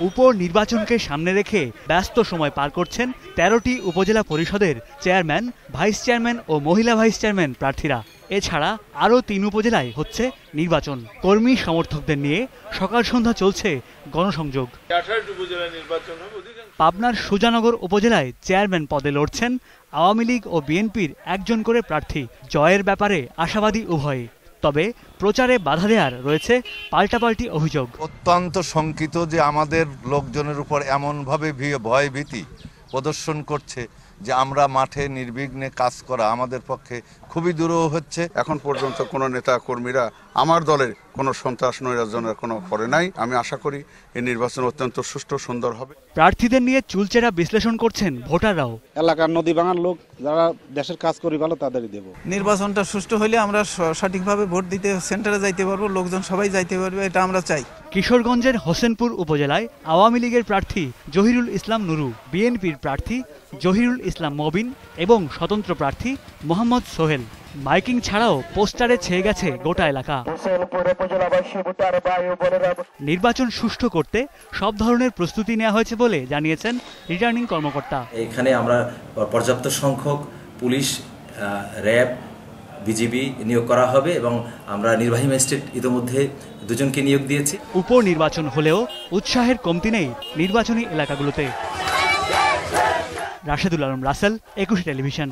উপনির্বাচনকে সামনে রেখে ব্যস্ত সময় পার করছেন ১৩টি উপজেলা পরিষদের চেয়ারম্যান, ভাইস চেয়ারম্যান ও মহিলা ভাইস চেয়ারম্যান প্রার্থীরা। এছাড়া আরও ৩ উপজেলায় হচ্ছে নির্বাচন। কর্মী সমর্থকদের নিয়ে সকাল সন্ধ্যা চলছে গণসংযোগ। পাবনার সুজানগর উপজেলায় চেয়ারম্যান পদে লড়ছেন আওয়ামী লীগ ও বিএনপির একজন করে প্রার্থী। জয়ের ব্যাপারে আশাবাদী উভয়ে, তবে প্রচারে বাধা দেওয়ার রয়েছে পাল্টাপাল্টি অভিযোগ। অত্যন্ত শঙ্কিত যে আমাদের লোকজনের উপর এমনভাবে ভয় ভীতি প্রদর্শন করছে যে আমরা মাঠে নির্বিঘ্নে কাজ করা আমাদের পক্ষে খুবই দুরূহ হচ্ছে। এখন পর্যন্ত কোনো নেতা কর্মীরা আমার দলের কোনো সন্ত্রাস নৈরাজ্যের কোনো করে নাই। আমি আশা করি এই নির্বাচন অত্যন্ত সুষ্ঠু সুন্দর হবে। প্রার্থীদের নিয়ে চুলচেরা বিশ্লেষণ করছেন ভোটাররাও। এলাকার নদী ভাঙার লোক যারা দেশের কাজ করি ভালো তাদেরই দেব। নির্বাচনটা সুষ্ঠু হলে আমরা সঠিকভাবে ভোট দিতে সেন্টারে যাইতে পারবো, লোকজন সবাই যাইতে পারবে, এটা আমরা চাই। কিশোরগঞ্জের হোসেনপুর উপজেলায় আওয়ামী লীগের প্রার্থী জহিরুল ইসলাম নুরু, বিএনপির প্রার্থী জহিরুল ইসলাম মবিন এবং স্বতন্ত্র প্রার্থী মোহাম্মদ সোহেল। মাইকিং ছাড়াও পোস্টারে ছেয়ে গেছে গোটা এলাকা। নির্বাচন সুষ্ঠু করতে সব ধরনের প্রস্তুতি নেওয়া হয়েছে বলে জানিয়েছেন রিটার্নিং কর্মকর্তা। এখানে আমরা পর্যাপ্ত সংখ্যক পুলিশ, র্যাব, বিজিবি নিয়োগ করা হবে এবং আমরা নির্বাহী ম্যাজিস্ট্রেট ইতিমধ্যে 2 জনকে নিয়োগ দিয়েছি। উপনির্বাচন হলেও উৎসাহের কমতি নেই নির্বাচনী এলাকাগুলোতে। রাশেদুল আলম রাসেল, 21 টেলিভিশন।